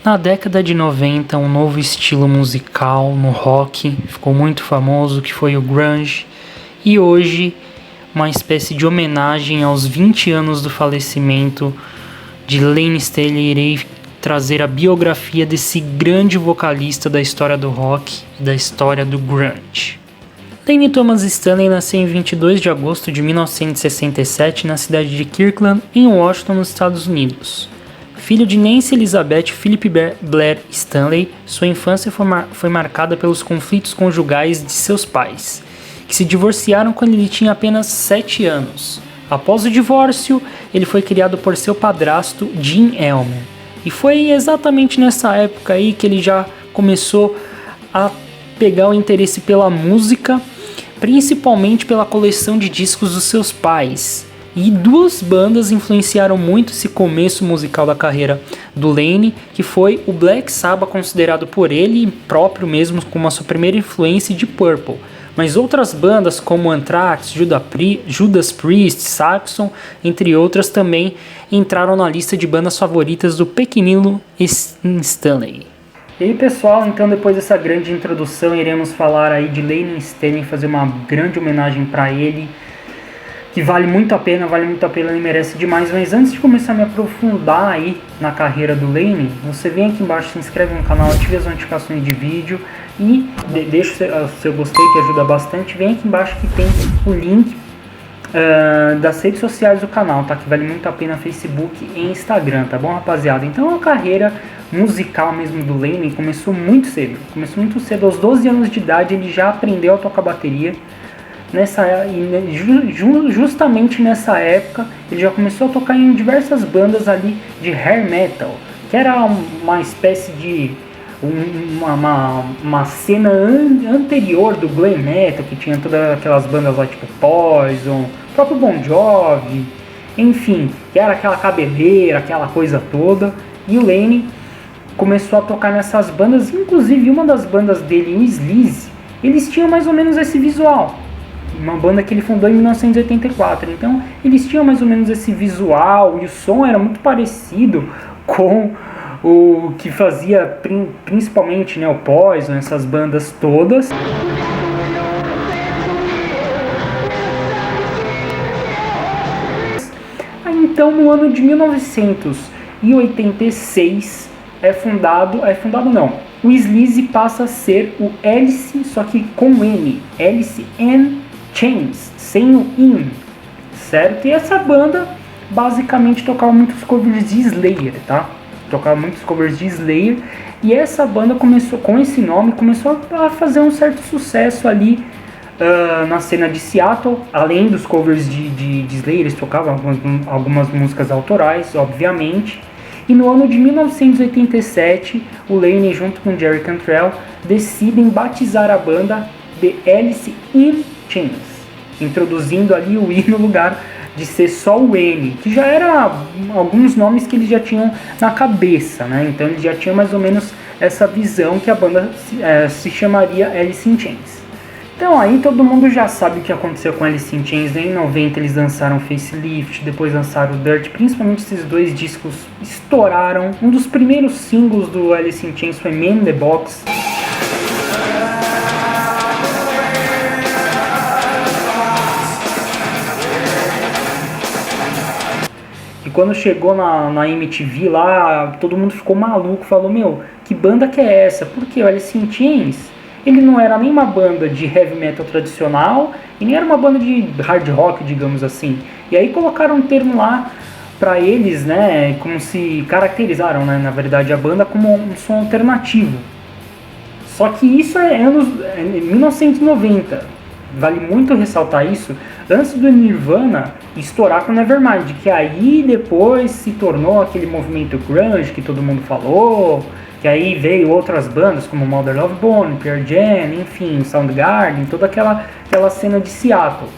Na década de 90, um novo estilo musical no rock ficou muito famoso, que foi o grunge, e hoje, uma espécie de homenagem aos 20 anos do falecimento de Layne Staley, irei trazer a biografia desse grande vocalista da história do rock e da história do grunge. Layne Thomas Staley nasceu em 22 de agosto de 1967 na cidade de Kirkland, em Washington, nos Estados Unidos. Filho de Nancy Elizabeth e Philip Blair Stanley, sua infância foi marcada pelos conflitos conjugais de seus pais, que se divorciaram quando ele tinha apenas 7 anos. Após o divórcio, ele foi criado por seu padrasto, Jim Elmer. E foi exatamente nessa época aí que ele já começou a pegar o interesse pela música, principalmente pela coleção de discos dos seus pais. E duas bandas influenciaram muito esse começo musical da carreira do Layne, que foi o Black Sabbath, considerado por ele próprio mesmo como a sua primeira influência, de Purple. Mas outras bandas como Anthrax, Judas Priest, Saxon, entre outras, também entraram na lista de bandas favoritas do pequenino Stanley. E aí, pessoal, então depois dessa grande introdução, iremos falar aí de Layne Staley, fazer uma grande homenagem para ele, que vale muito a pena, ele merece demais. Mas antes de começar a me aprofundar aí na carreira do Layne, você vem aqui embaixo, se inscreve no canal, ative as notificações de vídeo e deixa o seu gostei, que ajuda bastante. Vem aqui embaixo que tem o link das redes sociais do canal, tá? Que vale muito a pena, Facebook e Instagram, tá bom, rapaziada? Então a carreira musical mesmo do Layne começou muito cedo. Aos 12 anos de idade ele já aprendeu a tocar bateria. Justamente nessa época ele já começou a tocar em diversas bandas ali de hair metal, que era uma espécie de uma cena anterior do glam metal, que tinha todas aquelas bandas lá tipo Poison, o próprio Bon Jovi, enfim, que era aquela cabeleira, aquela coisa toda. E o Layne começou a tocar nessas bandas, inclusive uma das bandas dele, o Sleaze, eles tinham mais ou menos esse visual. Uma banda que ele fundou em 1984, então eles tinham mais ou menos esse visual e o som era muito parecido com o que fazia principalmente, né, o Poison, essas bandas todas. Então no ano de 1986 o Sleaze passa a ser o Alice, só que com N, Alice in Chains, sem o in, certo? E essa banda basicamente tocava muitos covers de Slayer, tá? E essa banda começou, com esse nome, começou a fazer um certo sucesso ali na cena de Seattle. Além dos covers de Slayer, eles tocavam algumas músicas autorais, obviamente. E no ano de 1987, o Layne, junto com Jerry Cantrell, decidem batizar a banda de Alice in Chains, introduzindo ali o I no lugar de ser só o N, que já era alguns nomes que eles já tinham na cabeça, né? Então eles já tinham mais ou menos essa visão que a banda se chamaria Alice in Chains. Então aí todo mundo já sabe o que aconteceu com Alice in Chains. Em 90 eles lançaram Facelift, depois lançaram Dirt, principalmente esses dois discos estouraram. Um dos primeiros singles do Alice in Chains foi Man in the Box. E quando chegou na MTV lá, todo mundo ficou maluco, falou, meu, que banda que é essa? Porque o Alice in Chains, ele não era nem uma banda de heavy metal tradicional, e nem era uma banda de hard rock, digamos assim. E aí colocaram um termo lá pra eles, né, como se caracterizaram, né, na verdade, a banda como um som alternativo. Só que isso é 1990. Vale muito ressaltar isso, antes do Nirvana estourar com Nevermind, que aí depois se tornou aquele movimento grunge que todo mundo falou, que aí veio outras bandas como Mother Love Bone, Pearl Jam, enfim, Soundgarden, toda aquela cena de Seattle.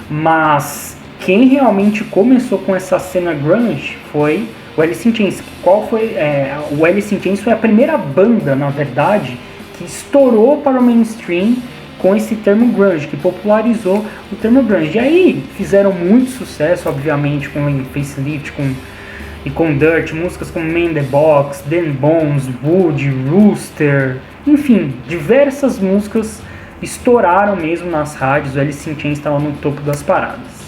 Mas quem realmente começou com essa cena grunge foi o Alice in Chains. O Alice in Chains foi a primeira banda, na verdade, que estourou para o mainstream com esse termo grunge, que popularizou o termo grunge. E aí fizeram muito sucesso, obviamente, com Facelift, com e com Dirt, músicas como Man in the Box, Dan Bones, Wood, Rooster, enfim, diversas músicas estouraram mesmo nas rádios. O Alice in Chains estava no topo das paradas.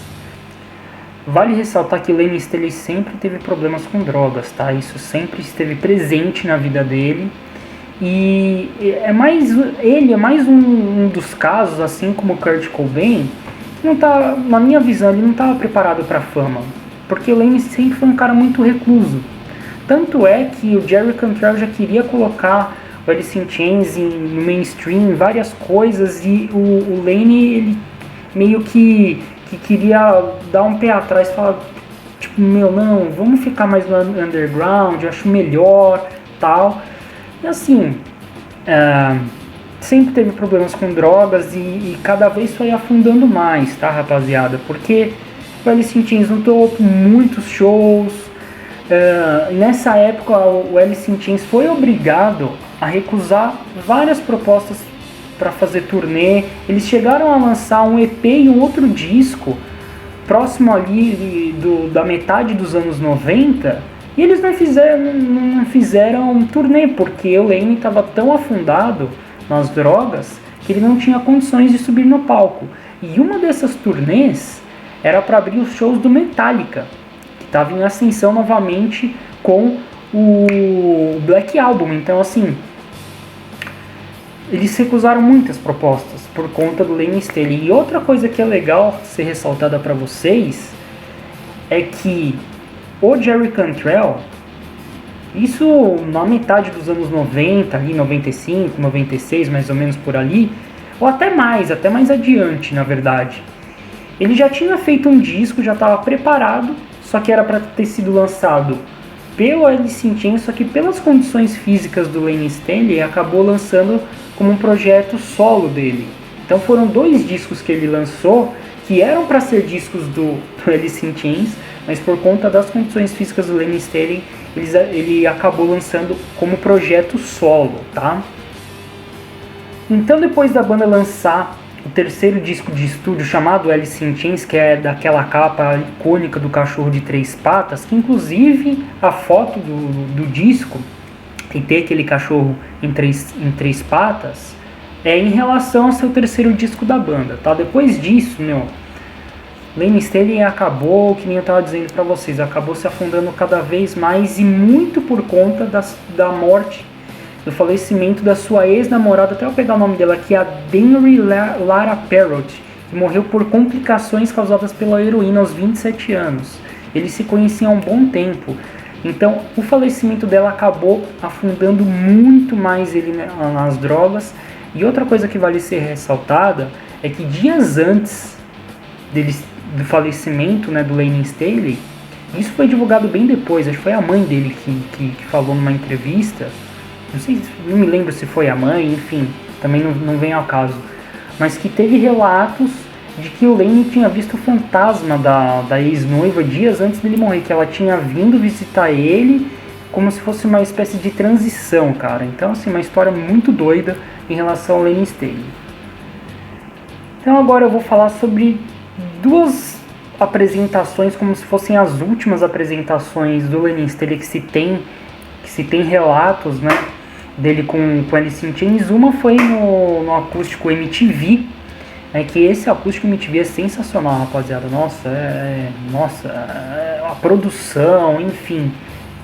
Vale ressaltar que Lemmy Staley sempre teve problemas com drogas, tá? Isso sempre esteve presente na vida dele. E ele é mais um dos casos, assim como Kurt Cobain, que não tá, na minha visão, ele não estava preparado para a fama. Porque o Lemmy sempre foi um cara muito recluso. Tanto é que o Jerry Cantrell já queria colocar o Alice in Chains no mainstream, várias coisas, e o Lemmy, ele meio que queria dar um pé atrás e falar, tipo, não, vamos ficar mais no underground, eu acho melhor, tal. E assim, sempre teve problemas com drogas e cada vez foi afundando mais, tá, rapaziada? Porque o Alice in Chains não teve muitos shows. Nessa época, o Alice in Chains foi obrigado a recusar várias propostas para fazer turnê. Eles chegaram a lançar um EP e um outro disco próximo ali da metade dos anos 90, e eles não fizeram turnê, porque o Lemmy estava tão afundado nas drogas que ele não tinha condições de subir no palco. E uma dessas turnês era para abrir os shows do Metallica, que estava em ascensão novamente com o Black Album. Então, assim, eles recusaram muitas propostas por conta do Lemmy Staley. E outra coisa que é legal ser ressaltada para vocês é que o Jerry Cantrell, isso na metade dos anos 90, ali 95, 96, mais ou menos por ali, ou até mais adiante, na verdade, ele já tinha feito um disco, já estava preparado, só que era para ter sido lançado pelo Alice in Chains, só que pelas condições físicas do Lemmy Staley, acabou lançando como um projeto solo dele. Então foram 2 discos que ele lançou, que eram para ser discos do Alice in Chains, mas por conta das condições físicas do Lemmy Staley, ele acabou lançando como projeto solo, tá? Então, depois da banda lançar o terceiro disco de estúdio, chamado Alice in Chains, que é daquela capa icônica do cachorro de 3 patas, que inclusive a foto do disco, que tem aquele cachorro em três patas, é em relação ao seu terceiro disco da banda, tá? Depois disso, Lemmy Staley acabou, que nem eu estava dizendo para vocês, acabou se afundando cada vez mais, e muito por conta da morte, do falecimento da sua ex-namorada, até eu pegar o nome dela aqui, a Denry Lara Parrott, que morreu por complicações causadas pela heroína aos 27 anos. Eles se conheciam há um bom tempo, então o falecimento dela acabou afundando muito mais ele nas drogas. E outra coisa que vale ser ressaltada é que dias antes do falecimento, né, do Lemmy Staley, isso foi divulgado bem depois, acho que foi a mãe dele que falou numa entrevista, não me lembro se foi a mãe, enfim, também não vem ao caso, mas que teve relatos de que o Lemmy tinha visto o fantasma da ex-noiva dias antes dele morrer, que ela tinha vindo visitar ele como se fosse uma espécie de transição, cara. Então, assim, uma história muito doida em relação ao Lemmy Staley. Então agora eu vou falar sobre 2 apresentações, como se fossem as últimas apresentações do Lemmy Staley que se tem relatos, né, dele com Alice in Chains. Uma foi no acústico MTV, que esse acústico MTV é sensacional, rapaziada. Nossa, a produção, enfim,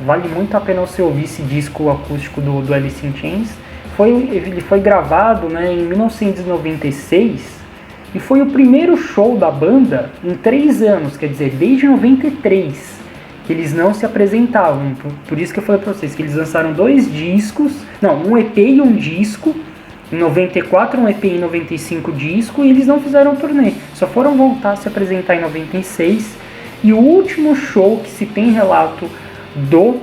vale muito a pena você ouvir esse disco acústico do Alice in Chains. Ele foi gravado, né, em 1996 e foi o primeiro show da banda em 3 anos, quer dizer, desde 93 que eles não se apresentavam. Por isso que eu falei pra vocês que eles lançaram 2 discos, um EP e um disco. Em 94 um EP e em 95 disco, e eles não fizeram turnê, só foram voltar a se apresentar em 96. E o último show que se tem relato do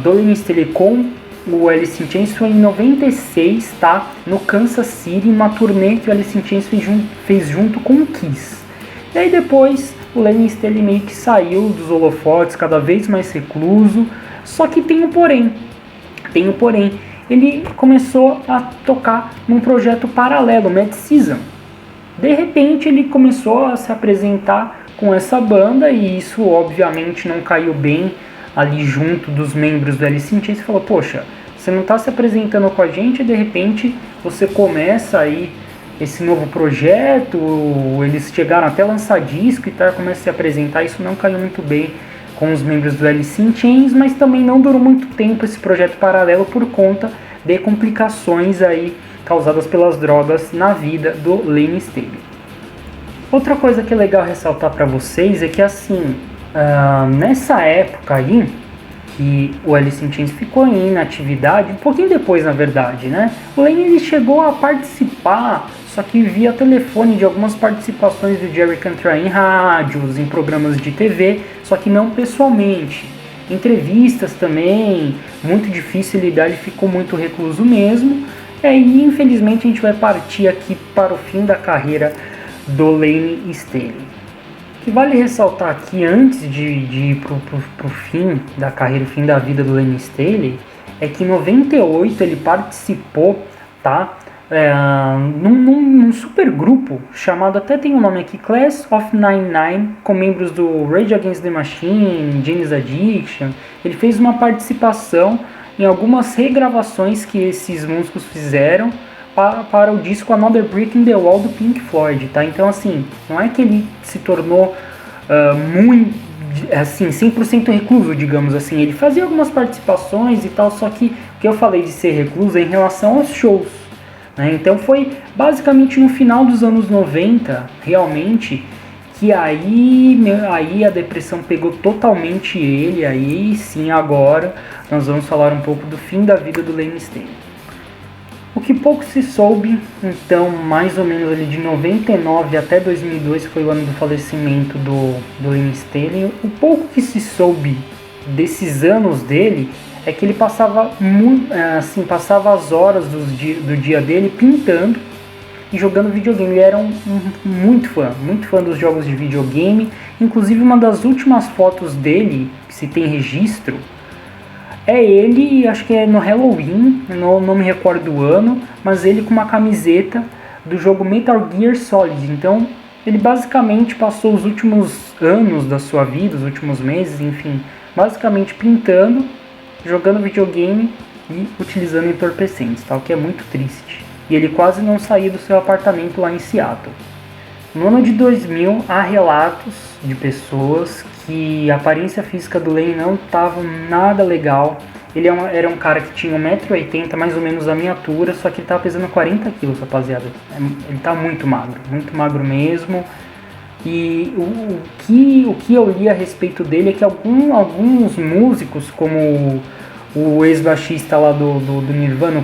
Lemmy Staley com o Alice in Chains foi em 96, tá? No Kansas City, uma turnê que o Alice in Chains fez junto com o Kiss. E aí depois o Lemmy Staley meio que saiu dos holofotes, cada vez mais recluso. Só que tem um porém. Ele começou a tocar num projeto paralelo, Mad Season. De repente ele começou a se apresentar com essa banda, e isso obviamente não caiu bem ali junto dos membros do Alice in Chains. Falou, poxa, você não está se apresentando com a gente e de repente você começa aí esse novo projeto, eles chegaram até a lançar disco e tal, começa a se apresentar. Isso não caiu muito bem com os membros do Alice in Chains, mas também não durou muito tempo esse projeto paralelo por conta de complicações aí causadas pelas drogas na vida do Layne Staley. Outra coisa que é legal ressaltar para vocês é que assim, nessa época aí, que o Alice in Chains ficou em inatividade, um pouquinho depois na verdade, né? O Layne ele chegou a participar, só que via telefone, de algumas participações do Jerry Cantrell em rádios, em programas de TV, só que não pessoalmente. Entrevistas também, muito difícil lidar, ele ficou muito recluso mesmo. E aí, infelizmente, a gente vai partir aqui para o fim da carreira do Layne Staley. O que vale ressaltar aqui, antes de ir pro fim da carreira, o fim da vida do Layne Staley, é que em 98 ele participou, tá? Num super grupo chamado, até tem um nome aqui, Class of 99, com membros do Rage Against the Machine, Jane's Addiction. Ele fez uma participação em algumas regravações que esses músicos fizeram para o disco Another Brick in the Wall do Pink Floyd, tá? Então assim, não é que ele se tornou muito, assim, 100% recluso, digamos assim. Ele fazia algumas participações e tal, só que o que eu falei de ser recluso é em relação aos shows. Então foi basicamente no final dos anos 90, realmente, que aí a depressão pegou totalmente ele. Aí sim, agora nós vamos falar um pouco do fim da vida do Layne Staley. O que pouco se soube, então, mais ou menos ali de 99 até 2002 foi o ano do falecimento do Layne Staley. O pouco que se soube desses anos dele é que ele passava as horas do dia dele pintando e jogando videogame. Ele era muito fã dos jogos de videogame. Inclusive, uma das últimas fotos dele, que se tem registro, é ele, acho que é no Halloween, não me recordo do ano, mas ele com uma camiseta do jogo Metal Gear Solid. Então, ele basicamente passou os últimos anos da sua vida, os últimos meses, enfim, basicamente pintando, jogando videogame e utilizando entorpecentes, tal, que é muito triste. E ele quase não saiu do seu apartamento lá em Seattle. No ano de 2000, há relatos de pessoas que a aparência física do Layne não estava nada legal. Ele era um cara que tinha 1,80 m, mais ou menos a minha altura, só que ele estava pesando 40 kg, rapaziada. Ele tá muito magro mesmo. E o que eu li a respeito dele é que alguns músicos, como o ex-baixista lá do Nirvana,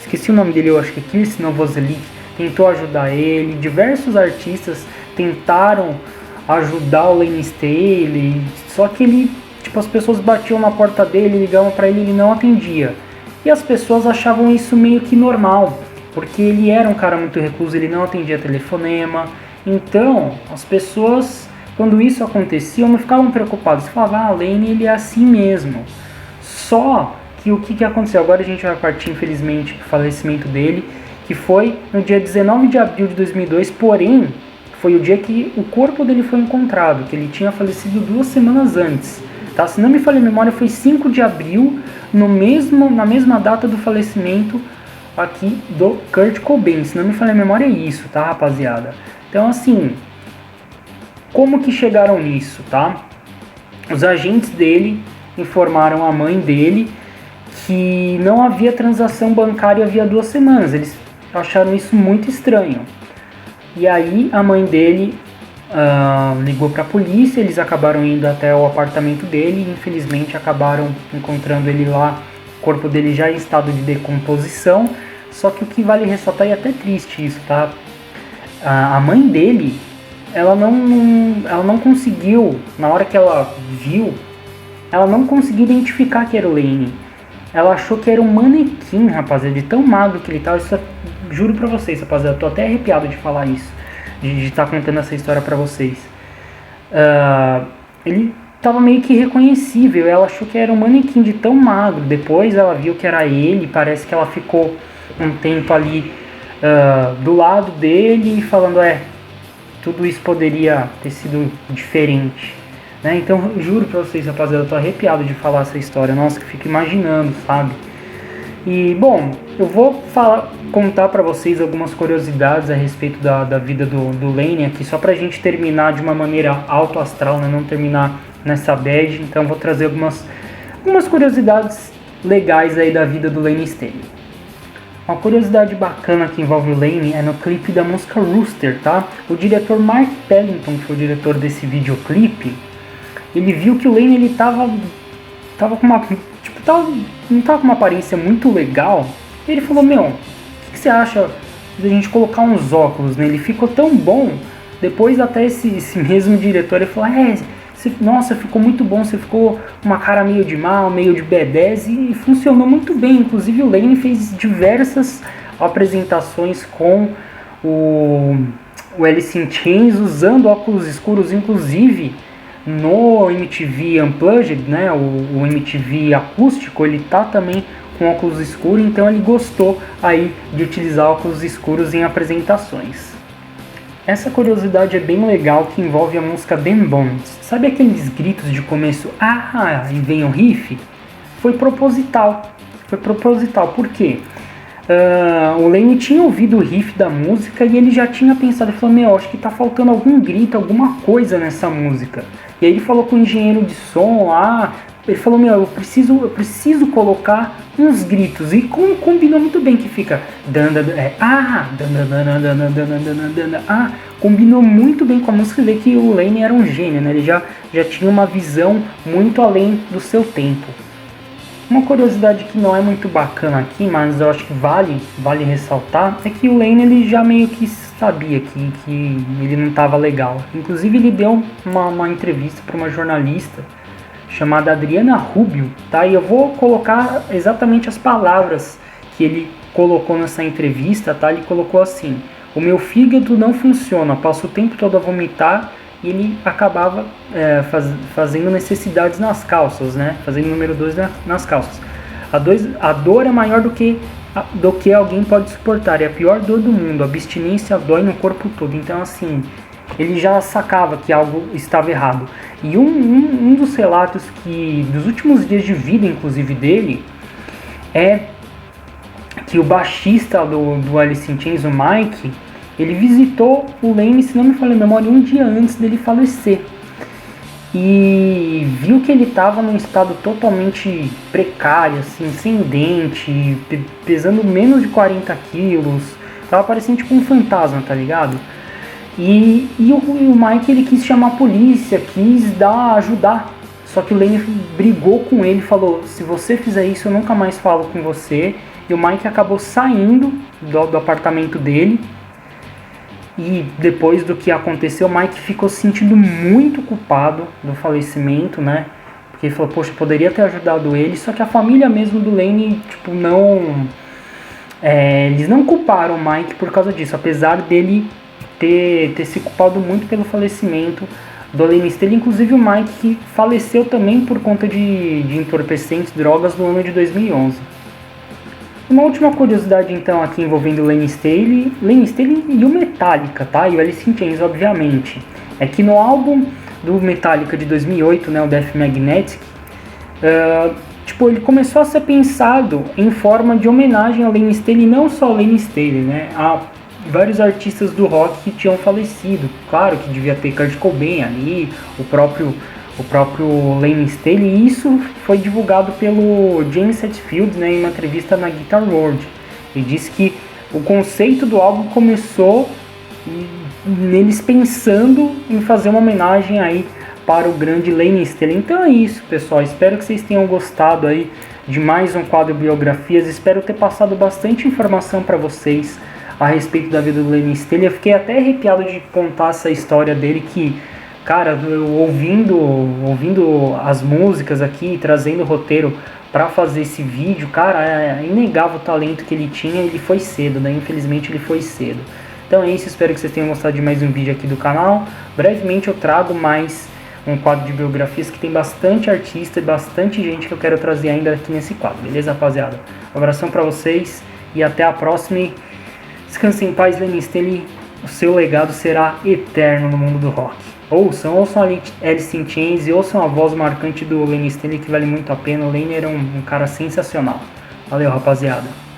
esqueci o nome dele, eu acho que é Kirsten Novoselic, tentou ajudar ele. Diversos artistas tentaram ajudar o Layne Staley, só que ele, as pessoas batiam na porta dele, ligavam para ele, ele não atendia. E as pessoas achavam isso meio que normal, porque ele era um cara muito recluso, ele não atendia telefonema. Então, as pessoas, quando isso acontecia, não ficavam preocupadas. Falavam, Layne, ele é assim mesmo. Só que o que aconteceu? Agora a gente vai partir, infelizmente, para o falecimento dele, que foi no dia 19 de abril de 2002, porém, foi o dia que o corpo dele foi encontrado, que ele tinha falecido 2 semanas antes. Tá? Se não me falha a memória, foi 5 de abril, na mesma data do falecimento aqui do Kurt Cobain. Se não me falha a memória, é isso, tá, rapaziada? Então, assim, como que chegaram nisso, tá? Os agentes dele informaram a mãe dele que não havia transação bancária havia 2 semanas. Eles acharam isso muito estranho. E aí a mãe dele ligou para a polícia, eles acabaram indo até o apartamento dele e infelizmente acabaram encontrando ele lá, o corpo dele já em estado de decomposição. Só que o que vale ressaltar, e é até triste isso, tá? A mãe dele, ela não conseguiu, na hora que ela viu, ela não conseguiu identificar que era o Layne. Ela achou que era um manequim, rapaziada, de tão magro que ele tava. Isso, juro pra vocês, rapaziada, tô até arrepiado de falar isso, de estar contando essa história pra vocês. Ele tava meio que irreconhecível, ela achou que era um manequim de tão magro. Depois ela viu que era ele, parece que ela ficou um tempo ali do lado dele, falando, tudo isso poderia ter sido diferente, né? Então, eu juro pra vocês, rapaziada, eu tô arrepiado de falar essa história. Nossa, que eu fico imaginando, sabe? E, bom, eu vou contar pra vocês algumas curiosidades a respeito da vida do Lane aqui, só pra gente terminar de uma maneira alto astral, né? Não terminar nessa bad. Então, eu vou trazer algumas curiosidades legais aí da vida do Lane Staley. Uma curiosidade bacana que envolve o Lane é no clipe da música Rooster, tá? O diretor Mark Pellington, que foi o diretor desse videoclipe, ele viu que o Lane ele tava com uma... não tava com uma aparência muito legal. E ele falou, meu, o que você acha de a gente colocar uns óculos nele? Ficou tão bom. Depois até esse mesmo diretor, ele falou, nossa, ficou muito bom, você ficou uma cara meio de mal, meio de B10 e funcionou muito bem. Inclusive o Lane fez diversas apresentações com o Alice in Chains usando óculos escuros, inclusive no MTV Unplugged, né, o MTV acústico, ele tá também com óculos escuros, então ele gostou aí de utilizar óculos escuros em apresentações. Essa curiosidade é bem legal, que envolve a música Ben Bones. Sabe aqueles gritos de começo, e vem o riff? Foi proposital. Por quê? O Lane tinha ouvido o riff da música e ele já tinha pensado, ele falou, acho que tá faltando algum grito, alguma coisa nessa música. E aí ele falou com o engenheiro de som lá, ele falou, eu preciso colocar uns gritos. E combinou muito bem que fica... combinou muito bem com a música. Você vê que o Lane era um gênio, né? Ele já tinha uma visão muito além do seu tempo. Uma curiosidade que não é muito bacana aqui, mas eu acho que vale ressaltar, é que o Lane ele já meio que sabia que ele não estava legal. Inclusive ele deu uma entrevista para uma jornalista chamada Adriana Rubio, tá? E eu vou colocar exatamente as palavras que ele colocou nessa entrevista, tá? Ele colocou assim: o meu fígado não funciona, passo o tempo todo a vomitar, e ele acabava fazendo necessidades nas calças, né? Fazendo número 2 nas calças. A dor é maior do que alguém pode suportar, é a pior dor do mundo, a abstinência dói no corpo todo. Então assim, ele já sacava que algo estava errado. E um dos relatos dos últimos dias de vida, inclusive dele, é que o baixista do Alice in Chains, o Mike, ele visitou o Lane, se não me falha a memória, um dia antes dele falecer. E viu que ele estava num estado totalmente precário, assim, sem dente, pesando menos de 40 quilos. Tava parecendo tipo um fantasma, tá ligado? E o Mike ele quis chamar a polícia, quis ajudar. Só que o Lane brigou com ele, falou: se você fizer isso eu nunca mais falo com você. E o Mike acabou saindo do apartamento dele. E depois do que aconteceu, o Mike ficou se sentindo muito culpado do falecimento, né? Porque ele falou, poxa, poderia ter ajudado ele. Só que a família mesmo do Lane, tipo, não... eles não culparam o Mike por causa disso, apesar dele ter se culpado muito pelo falecimento do Lane Staley. Inclusive o Mike que faleceu também por conta de entorpecentes, drogas, no ano de 2011. Uma última curiosidade então aqui envolvendo o Lane Staley e o Metallica, tá? E o Alice in Chains, obviamente. É que no álbum do Metallica de 2008, né, o Death Magnetic, ele começou a ser pensado em forma de homenagem ao Lane Staley, não só ao Lane Staley, né? A vários artistas do rock que tinham falecido. Claro que devia ter Kurt Cobain ali, o próprio Lane Staley, e isso foi divulgado pelo James Hetfield, né, em uma entrevista na Guitar World. Ele disse que o conceito do álbum começou neles pensando em fazer uma homenagem aí para o grande Lane Staley. Então é isso, pessoal, espero que vocês tenham gostado aí de mais um quadro Biografias. Espero ter passado bastante informação para vocês a respeito da vida do Lane Staley. Eu fiquei até arrepiado de contar essa história dele, que, cara, eu ouvindo as músicas aqui, trazendo o roteiro para fazer esse vídeo, cara, é inegável o talento que ele tinha. Ele foi cedo, né? Infelizmente ele foi cedo. Então é isso, espero que vocês tenham gostado de mais um vídeo aqui do canal. Brevemente eu trago mais um quadro de biografias que tem bastante artista e bastante gente que eu quero trazer ainda aqui nesse quadro, beleza, rapaziada? Um abração pra vocês e até a próxima. Descansem em paz, Lane Staley. o seu legado será eterno no mundo do rock. Ouçam Alice in Chains e ouçam a voz marcante do Layne Staley, que vale muito a pena. O Layne era um cara sensacional. Valeu, rapaziada.